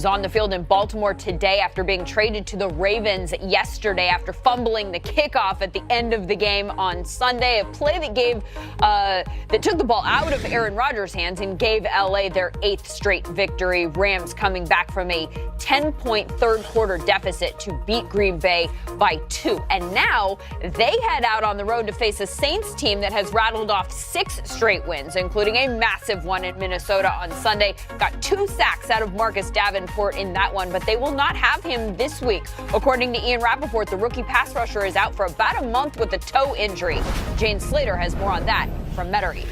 Was on the field in Baltimore today after being traded to the Ravens yesterday after fumbling the kickoff at the end of the game on Sunday. A play that took the ball out of Aaron Rodgers' hands and gave LA their 8th straight victory. Rams coming back from a 10-point third quarter deficit to beat Green Bay by 2. And now they head out on the road to face a Saints team that has rattled off 6 straight wins, including a massive one in Minnesota on Sunday. Got 2 sacks out of Marcus Davenport in that one, but they will not have him this week. According to Ian Rappaport, the rookie pass rusher is out for about a month with a toe injury. Jane Slater has more on that from Metairie.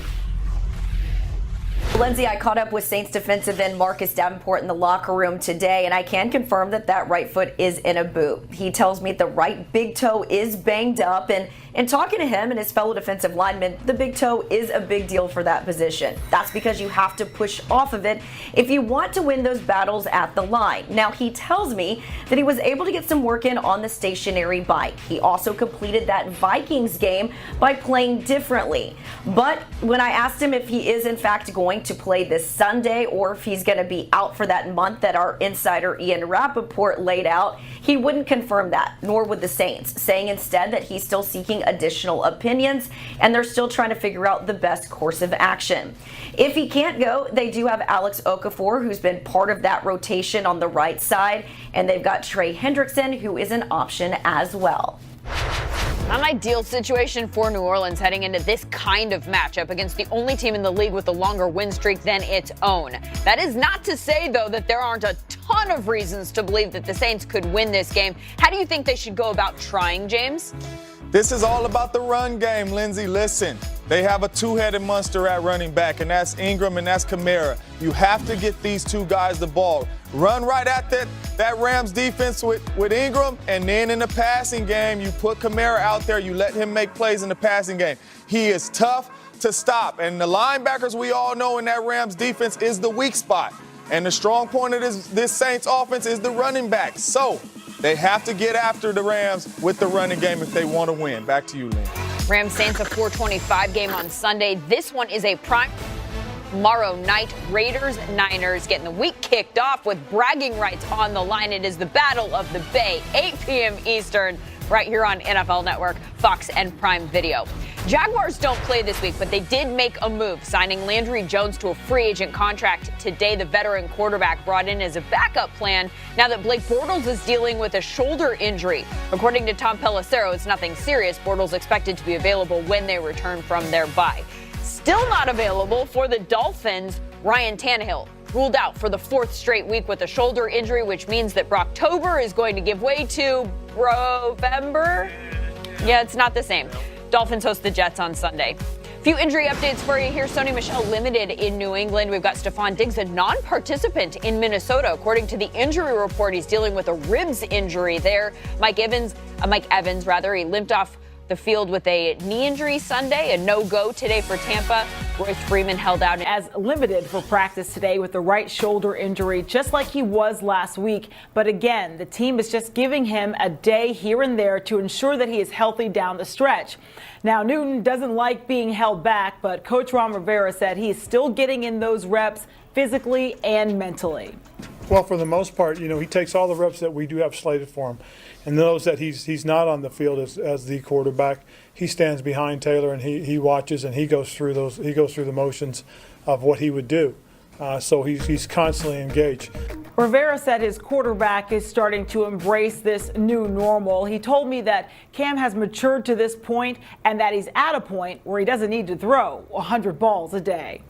Lindsay, I caught up with Saints defensive end Marcus Davenport in the locker room today, and I can confirm that right foot is in a boot. He tells me the right big toe is banged up, and in talking to him and his fellow defensive linemen, the big toe is a big deal for that position. That's because you have to push off of it if you want to win those battles at the line. Now, he tells me that he was able to get some work in on the stationary bike. He also completed that Vikings game by playing differently. But when I asked him if he is in fact going to play this Sunday or if he's going to be out for that month that our insider Ian Rappaport laid out, he wouldn't confirm that, nor would the Saints, saying instead that he's still seeking additional opinions and they're still trying to figure out the best course of action. If he can't go, they do have Alex Okafor, who's been part of that rotation on the right side, and they've got Trey Hendrickson, who is an option as well. Not an ideal situation for New Orleans heading into this kind of matchup against the only team in the league with a longer win streak than its own. That is not to say, though, that there aren't a ton of reasons to believe that the Saints could win this game. How do you think they should go about trying, James? This is all about the run game, Lindsay. Listen, they have a two-headed monster at running back, and that's Ingram and that's Kamara. You have to get these two guys the ball. Run right at that Rams defense with Ingram, and then in the passing game, you put Kamara out there. You let him make plays in the passing game. He is tough to stop, and the linebackers we all know in that Rams defense is the weak spot. And the strong point of this Saints offense is the running back. So they have to get after the Rams with the running game if they want to win. Back to you, Lynn. Rams Saints a 4:25 game on Sunday. This one is a prime tomorrow night. Raiders Niners getting the week kicked off with bragging rights on the line. It is the Battle of the Bay, 8 p.m. Eastern, right here on NFL Network, Fox and Prime Video. Jaguars don't play this week, but they did make a move, signing Landry Jones to a free agent contract today. The veteran quarterback brought in as a backup plan now that Blake Bortles is dealing with a shoulder injury. According to Tom Pelissero, it's nothing serious. Bortles expected to be available when they return from their bye. Still not available for the Dolphins, Ryan Tannehill. Ruled out for the 4th straight week with a shoulder injury, which means that Brocktober is going to give way to November. Yeah, it's not the same. Dolphins host the Jets on Sunday. Few injury updates for you here. Sony Michel limited in New England. We've got Stephon Diggs, a non-participant in Minnesota. According to the injury report, he's dealing with a ribs injury there. Mike Evans, he limped off the field with a knee injury Sunday, a no-go today for Tampa. Royce Freeman held out as limited for practice today with the right shoulder injury, just like he was last week. But again, the team is just giving him a day here and there to ensure that he is healthy down the stretch. Now, Newton doesn't like being held back, but Coach Ron Rivera said he's still getting in those reps physically and mentally. Well, for the most part, he takes all the reps that we do have slated for him, and knows that he's not on the field as the quarterback. He stands behind Taylor and he watches and he goes through the motions of what he would do. So he's constantly engaged. Rivera said his quarterback is starting to embrace this new normal. He told me that Cam has matured to this point and that he's at a point where he doesn't need to throw 100 balls a day.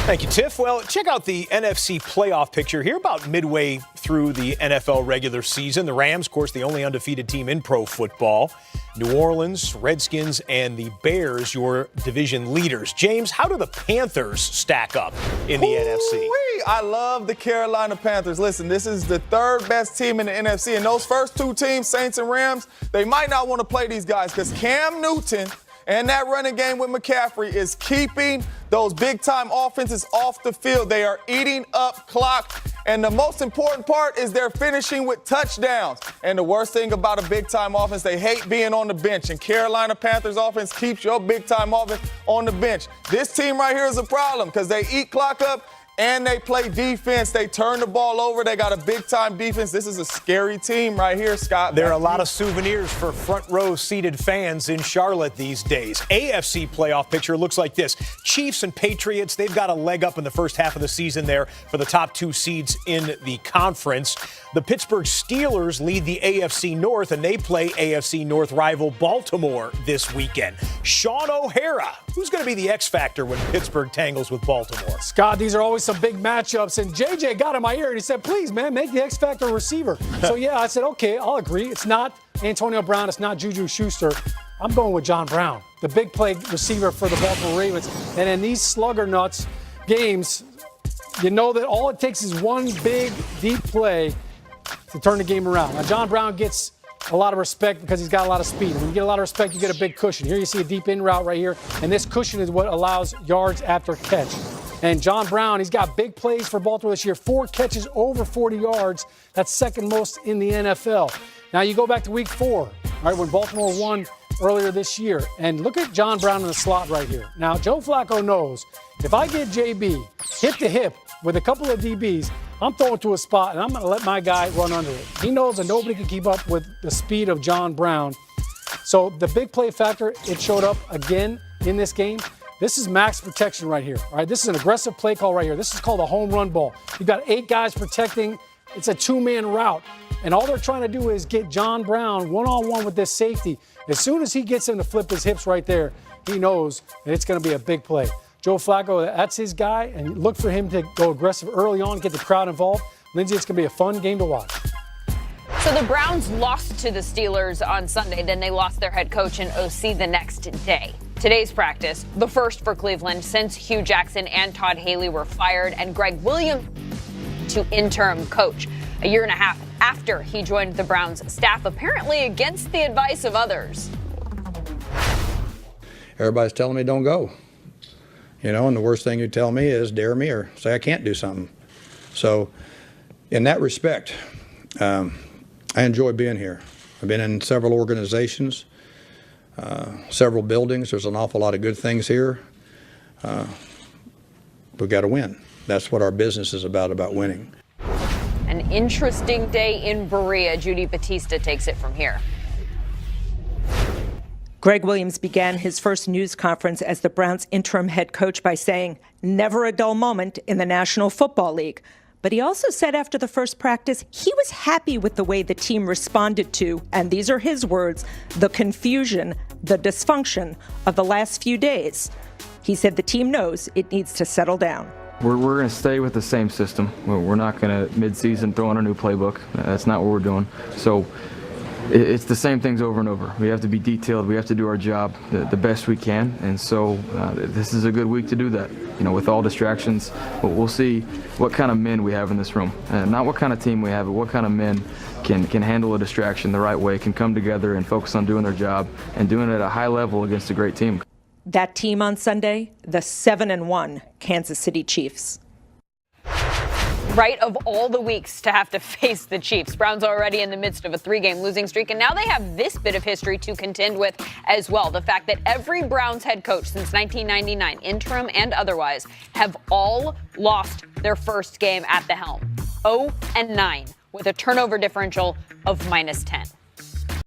Thank you, Tiff. Well, check out the NFC playoff picture here about midway through the NFL regular season. The Rams, of course, the only undefeated team in pro football. New Orleans, Redskins, and the Bears, your division leaders. James, how do the Panthers stack up in the NFC? I love the Carolina Panthers. Listen, this is the 3rd best team in the NFC. And those first 2 teams, Saints and Rams, they might not want to play these guys because Cam Newton and that running game with McCaffrey is keeping those big-time offenses off the field. They are eating up clock. And the most important part is they're finishing with touchdowns. And the worst thing about a big-time offense, they hate being on the bench. And Carolina Panthers offense keeps your big-time offense on the bench. This team right here is a problem because they eat clock up and they play defense. They turn the ball over. They got a big-time defense. This is a scary team right here, Scott. There are a lot of souvenirs for front-row seated fans in Charlotte these days. AFC playoff picture looks like this. Chiefs and Patriots, they've got a leg up in the first half of the season there for the top two seeds in the conference. The Pittsburgh Steelers lead the AFC North, and they play AFC North rival Baltimore this weekend. Sean O'Hara, who's going to be the X factor when Pittsburgh tangles with Baltimore? Scott, these are always some big matchups, and JJ got in my ear and he said, please, man, make the X factor a receiver. So, yeah, I said, okay, I'll agree. It's not Antonio Brown. It's not Juju Schuster. I'm going with John Brown, the big play receiver for the Baltimore Ravens. And in these slugger nuts games, you know that all it takes is one big, deep play to turn the game around. Now, John Brown gets a lot of respect because he's got a lot of speed. When you get a lot of respect, you get a big cushion. Here you see a deep in route right here, and this cushion is what allows yards after catch. And John Brown, he's got big plays for Baltimore this year, 4 catches over 40 yards. That's second most in the NFL. Now you go back to week 4, right, when Baltimore won earlier this year, and look at John Brown in the slot right here. Now, Joe Flacco knows if I get JB hip to hip with a couple of DBs, I'm throwing to a spot, and I'm going to let my guy run under it. He knows that nobody can keep up with the speed of John Brown. So the big play factor, it showed up again in this game. This is max protection right here. All right, this is an aggressive play call right here. This is called a home run ball. You've got 8 guys protecting. It's a 2-man route. And all they're trying to do is get John Brown one-on-one with this safety. As soon as he gets him to flip his hips right there, he knows that it's going to be a big play. Joe Flacco, that's his guy, and look for him to go aggressive early on, get the crowd involved. Lindsay, it's going to be a fun game to watch. So the Browns lost to the Steelers on Sunday, then they lost their head coach and OC the next day. Today's practice, the first for Cleveland since Hugh Jackson and Todd Haley were fired, and Greg Williams to interim coach a year and a half after he joined the Browns staff, apparently against the advice of others. Everybody's telling me don't go. You know, and the worst thing you tell me is dare me or say I can't do something. So in that respect, I enjoy being here. I've been in several organizations, several buildings. There's an awful lot of good things here. We've got to win. That's what our business is about winning. An interesting day in Berea. Judy Batista takes it from here. Greg Williams began his first news conference as the Browns' interim head coach by saying, never a dull moment in the National Football League. But he also said after the first practice, he was happy with the way the team responded to, and these are his words, the confusion, the dysfunction of the last few days. He said the team knows it needs to settle down. We're going to stay with the same system. We're not going to mid-season throw in a new playbook. That's not what we're doing. So it's the same things over and over. We have to be detailed. We have to do our job the best we can. And so this is a good week to do that. You know, with all distractions, we'll see what kind of men we have in this room. Not what kind of team we have, but what kind of men can handle a distraction the right way, can come together and focus on doing their job and doing it at a high level against a great team. That team on Sunday, the 7-1 Kansas City Chiefs. Right, of all the weeks to have to face the Chiefs. Browns already in the midst of a 3-game losing streak, and now they have this bit of history to contend with as well. The fact that every Browns head coach since 1999, interim and otherwise, have all lost their first game at the helm. 0-9 with a turnover differential of -10.